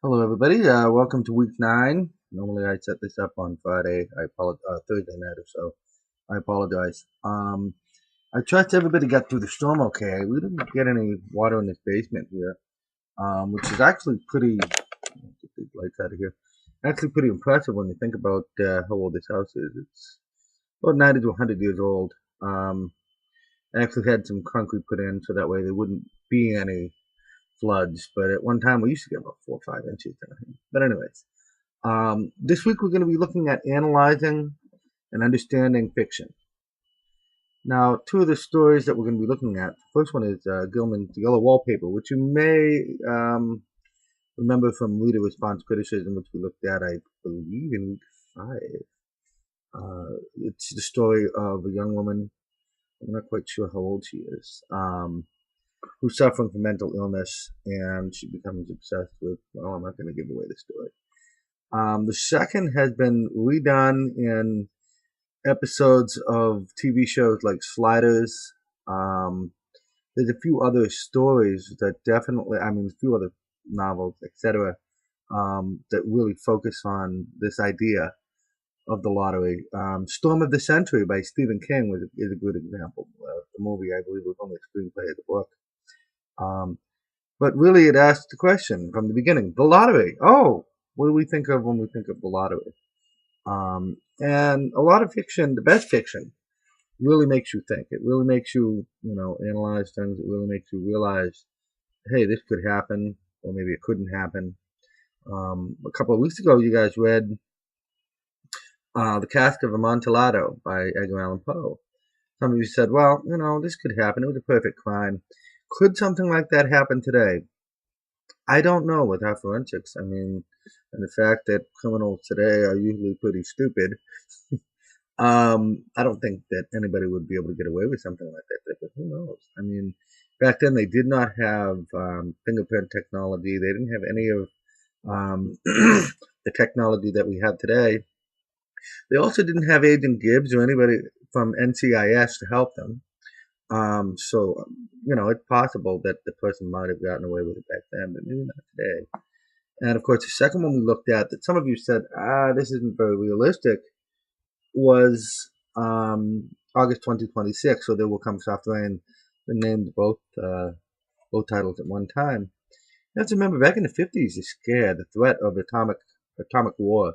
Hello, everybody. Welcome to week 9. Normally, I set this up on Friday. I apologize, Thursday night or so. I apologize. I trust everybody got through the storm okay. We didn't get any water in this basement here, which is actually pretty. Get these lights out of here. Actually, pretty impressive when you think about how old this house is. It's about 90 to 100 years old. I actually had some concrete put in so that way there wouldn't be any floods. But at one time, we used to get about 4 or 5 inches down here. But anyways. This week we're going to be looking at analyzing and understanding fiction. Now, two of the stories that we're going to be looking at. The first one is Gilman's Yellow Wallpaper, which you may remember from reader response criticism, which we looked at, I believe, in week 5. It's the story of a young woman. I'm not quite sure how old she is. Who's suffering from mental illness, and she becomes obsessed with. Well, I'm not going to give away the story. The second has been redone in episodes of TV shows like Sliders. Um, there's a few other stories that definitely, a few other novels, etc., that really focus on this idea of the lottery. Storm of the Century by Stephen King is a good example. The movie, I believe, was only a screenplay of the book. But really, it asks the question from the beginning: the lottery. Oh, what do we think of when we think of the lottery? And a lot of fiction, the best fiction, really makes you think. It really makes you, analyze things. It really makes you realize, hey, this could happen, or maybe it couldn't happen. A couple of weeks ago, you guys read The Cask of Amontillado by Edgar Allan Poe. Some of you said, well, this could happen. It was a perfect crime. Could something like that happen today? I don't know with our forensics. And the fact that criminals today are usually pretty stupid. I don't think that anybody would be able to get away with something like that, but who knows? Back then they did not have fingerprint technology. They didn't have any of the technology that we have today. They also didn't have Agent Gibbs or anybody from NCIS to help them. It's possible that the person might have gotten away with it back then, but maybe not today. And of course, the second one we looked at that some of you said, this isn't very realistic, was August 2026, so There Will Come Soft Rain. They named both titles at one time. You have to remember, back in the 50s, the threat of atomic war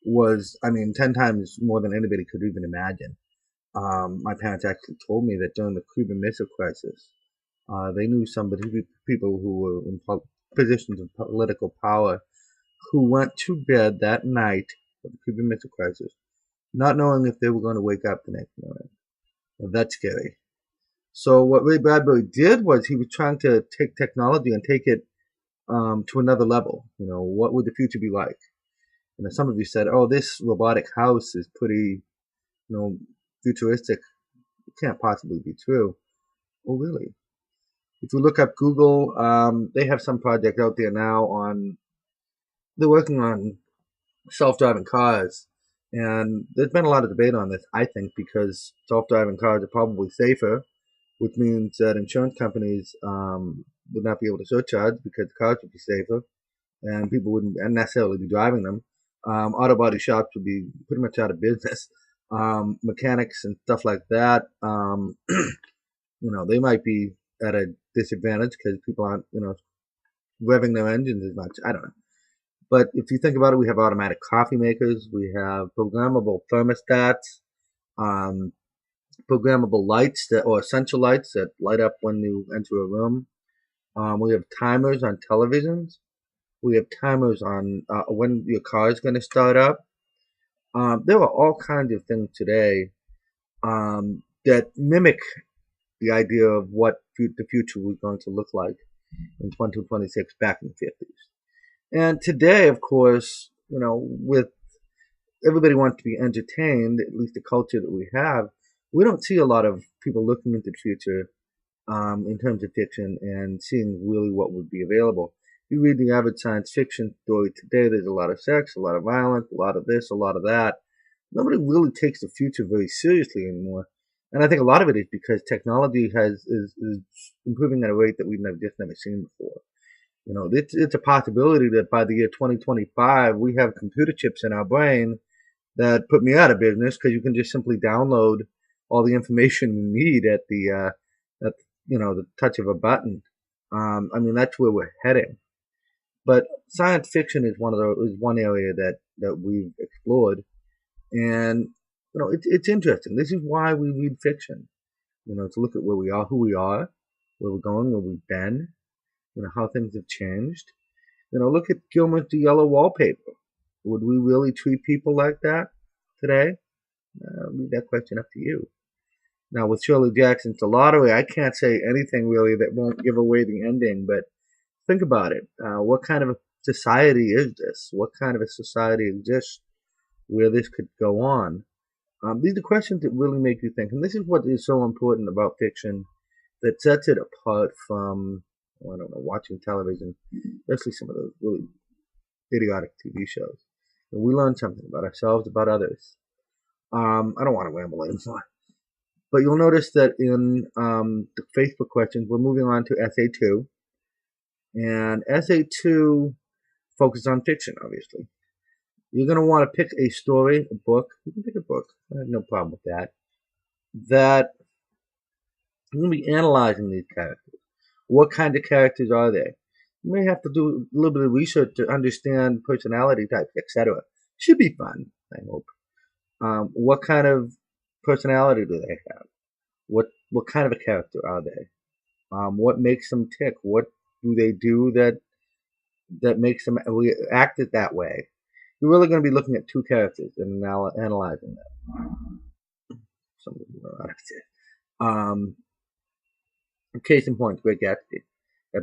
was, 10 times more than anybody could even imagine. My parents actually told me that during the Cuban Missile Crisis, they knew people who were in positions of political power who went to bed that night of the Cuban Missile Crisis not knowing if they were going to wake up the next morning. Well, that's scary. So what Ray Bradbury did was he was trying to take technology and take it to another level. What would the future be like? And some of you said, "Oh, this robotic house is pretty, futuristic. It can't possibly be true." Well, really, if you look up Google, they have some project out there now on. They're working on self-driving cars. And there's been a lot of debate on this, I think, because self-driving cars are probably safer, which means that insurance companies would not be able to surcharge because the cars would be safer, and people wouldn't necessarily be driving them. Auto body shops would be pretty much out of business. Mechanics and stuff like that, they might be at a disadvantage because people aren't, revving their engines as much. I don't know. But if you think about it, we have automatic coffee makers, we have programmable thermostats, um, programmable lights or essential lights that light up when you enter a room. We have timers on televisions. We have timers on when your car is going to start up. There are all kinds of things today that mimic the idea of what the future was going to look like in 2026 back in the 50s. And today, of course, with everybody wants to be entertained, at least the culture that we have, we don't see a lot of people looking into the future in terms of fiction and seeing really what would be available. You read the average science fiction story today, there's a lot of sex, a lot of violence, a lot of this, a lot of that. Nobody really takes the future very seriously anymore. And I think a lot of it is because technology is improving at a rate that we've just never seen before. It's a possibility that by the year 2025 we have computer chips in our brain that put me out of business because you can just simply download all the information you need at the touch of a button. That's where we're heading. But science fiction is one area that we've explored, and it's interesting. This is why we read fiction. To look at where we are, who we are, where we're going, where we've been. How things have changed. Look at Gilmer's The Yellow Wallpaper. Would we really treat people like that today? I'll leave that question up to you. Now, with Shirley Jackson's The Lottery, I can't say anything really that won't give away the ending, but think about it. What kind of a society is this? What kind of a society exists where this could go on? These are questions that really make you think, and this is what is so important about fiction that sets it apart from, I don't know, watching television, especially some of those really idiotic TV shows. And we learn something about ourselves, about others. I don't want to ramble anymore. But you'll notice that in the Facebook questions, we're moving on to Essay 2. And Essay 2 focuses on fiction, obviously. You're going to want to pick a story, a book. You can pick a book. I have no problem with that. That you're going to be analyzing these characters. What kind of characters are they? You may have to do a little bit of research to understand personality types, etc. Should be fun, I hope. What kind of personality do they have? What kind of a character are they? What makes them tick? What do they do that makes them act that way? You're really going to be looking at two characters and analyzing them. Case in point, Great Gatsby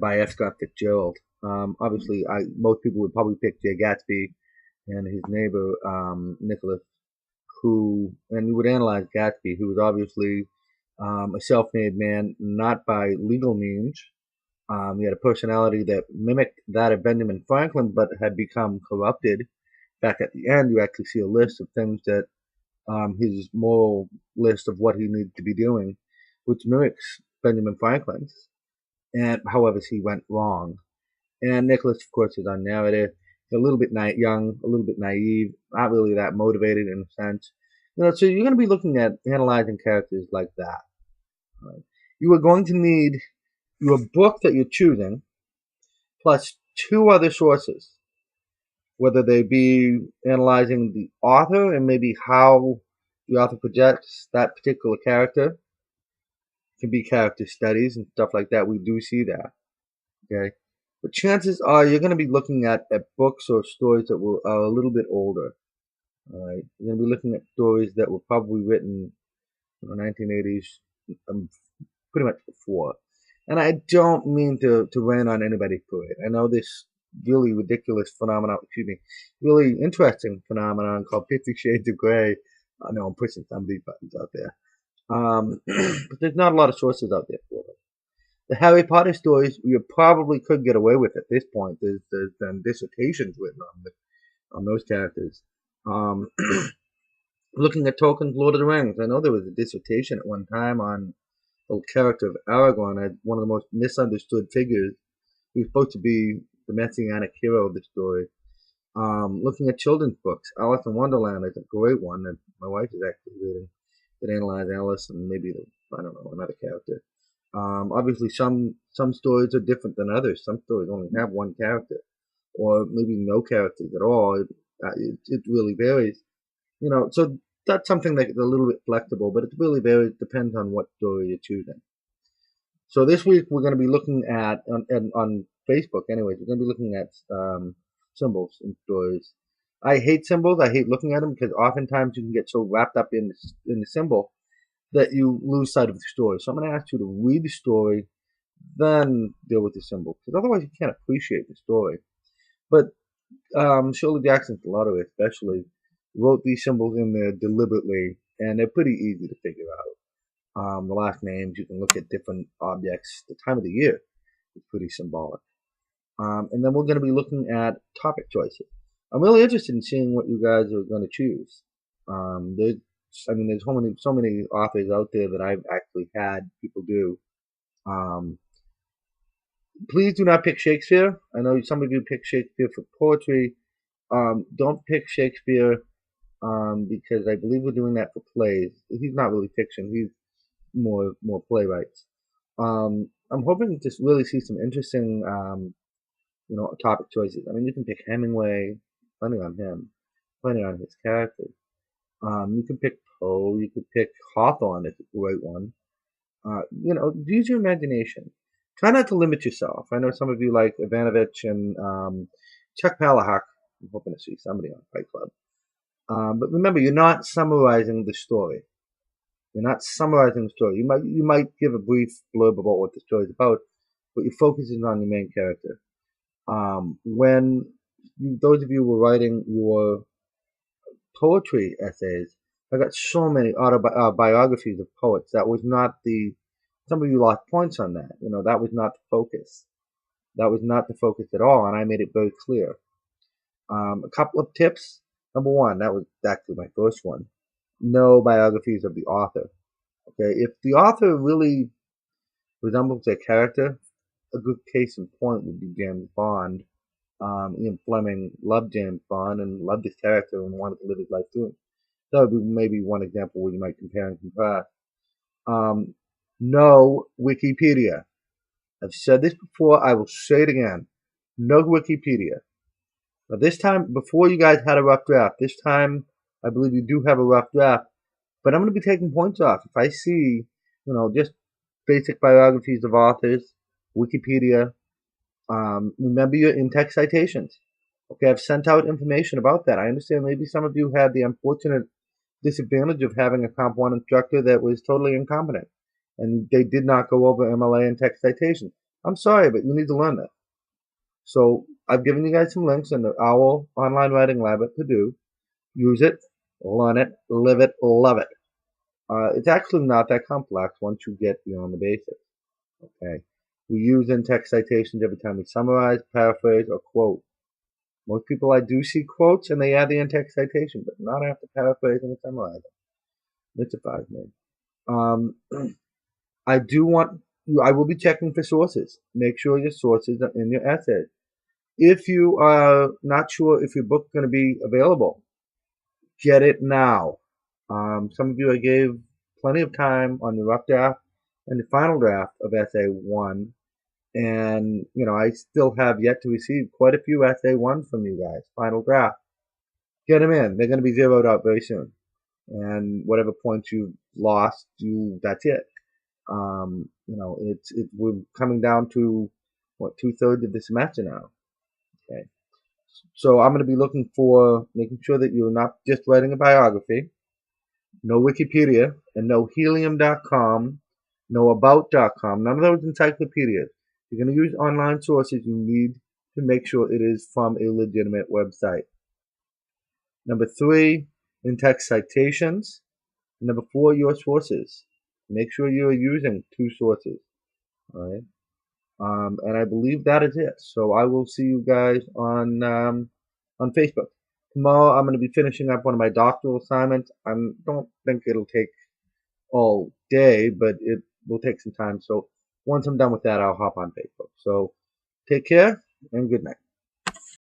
by F. Scott Fitzgerald. Obviously, most people would probably pick Jay Gatsby and his neighbor Nicholas, and you would analyze Gatsby, who was obviously a self-made man, not by legal means. He had a personality that mimicked that of Benjamin Franklin, but had become corrupted. Back at the end, you actually see a list of things that his moral list of what he needed to be doing, which mimics Benjamin Franklin's. And however, he went wrong. And Nicholas, of course, is unnarrative. He's a little bit young, a little bit naive, not really that motivated in a sense. So you're going to be looking at analyzing characters like that. Right? You are going to need your book that you're choosing, plus two other sources, whether they be analyzing the author and maybe how the author projects that particular character. It can be character studies and stuff like that. We do see that. Okay. But chances are you're going to be looking at books or stories that are a little bit older. All right. You're going to be looking at stories that were probably written in the 1980s, pretty much before. And I don't mean to rain on anybody's parade. I know this really ridiculous phenomenon, really interesting phenomenon called 50 Shades of Grey. I know I'm pushing some of these buttons out there. But there's not a lot of sources out there for them. The Harry Potter stories, you probably could get away with at this point. There's been dissertations written on those characters. Looking at Tolkien's Lord of the Rings, I know there was a dissertation at one time on the character of Aragorn as one of the most misunderstood figures. He was supposed to be the messianic hero of the story. Looking at children's books, Alice in Wonderland is a great one that my wife is actually reading. That analyze Alice and maybe another character. Obviously, some stories are different than others. Some stories only have one character, or maybe no characters at all. It really varies. So that's something that's a little bit flexible, but it really varies. Depends on what story you're choosing. So this week we're going to be looking at on Facebook. Anyways, we're going to be looking at symbols in stories. I hate symbols. I hate looking at them because oftentimes you can get so wrapped up in the symbol that you lose sight of the story. So I'm going to ask you to read the story, then deal with the symbol, because otherwise you can't appreciate the story. But Shirley Jackson's The Lottery especially wrote these symbols in there deliberately, and they're pretty easy to figure out. The last names, you can look at different objects. The time of the year is pretty symbolic. And then we're going to be looking at topic choices. I'm really interested in seeing what you guys are going to choose. There's so many authors out there that I've actually had people do. Please do not pick Shakespeare. I know some of you pick Shakespeare for poetry. Don't pick Shakespeare because I believe we're doing that for plays. He's not really fiction. He's more playwrights. I'm hoping to really see some interesting topic choices. I mean, you can pick Hemingway, plenty on him, plenty on his characters. You can pick Poe. You could pick Hawthorne if it's the right one. Use your imagination. Try not to limit yourself. I know some of you like Ivanovich and Chuck Palahniuk. I'm hoping to see somebody on Fight Club. But remember, you're not summarizing the story. You're not summarizing the story. You might give a brief blurb about what the story is about, but your focus is on the main character. When those of you were writing your poetry essays, I got so many biographies of poets. That was not the. Some of you lost points on that. That was not the focus. That was not the focus at all, and I made it very clear. A couple of tips. Number one, that was actually my first one. No biographies of the author. Okay, if the author really resembles a character, a good case in point would be James Bond. Ian Fleming loved James Bond and loved his character and wanted to live his life through him. That would be maybe one example where you might compare and contrast. No Wikipedia. I've said this before, I will say it again. No Wikipedia. Now this time, before you guys had a rough draft, this time I believe you do have a rough draft, but I'm going to be taking points off. If I see, just basic biographies of authors, Wikipedia, remember your in-text citations. Okay, I've sent out information about that. I understand maybe some of you had the unfortunate disadvantage of having a Comp 1 instructor that was totally incompetent, and they did not go over MLA and text citation. I'm sorry, but you need to learn that. So I've given you guys some links in the OWL Online Writing Lab at Purdue. Use it, learn it, live it, love it. It's actually not that complex once you get beyond the basics. Okay, we use in-text citations every time we summarize, paraphrase, or quote. Most people I do see quotes and they add the in-text citation, but not after paraphrasing and summarizing. Mystifies me. I will be checking for sources. Make sure your sources are in your essays. If you are not sure if your book's going to be available, get it now. Some of you I gave plenty of time on the rough draft and the final draft of essay 1. And, I still have yet to receive quite a few essay 1s from you guys, final draft. Get them in. They're going to be zeroed out very soon. And whatever points you've lost, that's it. We're coming down to, 2/3 of the semester now. Okay. So I'm going to be looking for making sure that you're not just writing a biography, no Wikipedia, and no helium.com, no about.com, none of those encyclopedias. You're going to use online sources. You need to make sure it is from a legitimate website. Number 3, in-text citations. Number 4, your sources. Make sure you're using 2 sources. All right. And I believe that is it. So I will see you guys on Facebook. Tomorrow I'm going to be finishing up one of my doctoral assignments. I don't think it'll take all day, but it will take some time. So once I'm done with that, I'll hop on Facebook. So take care and good night.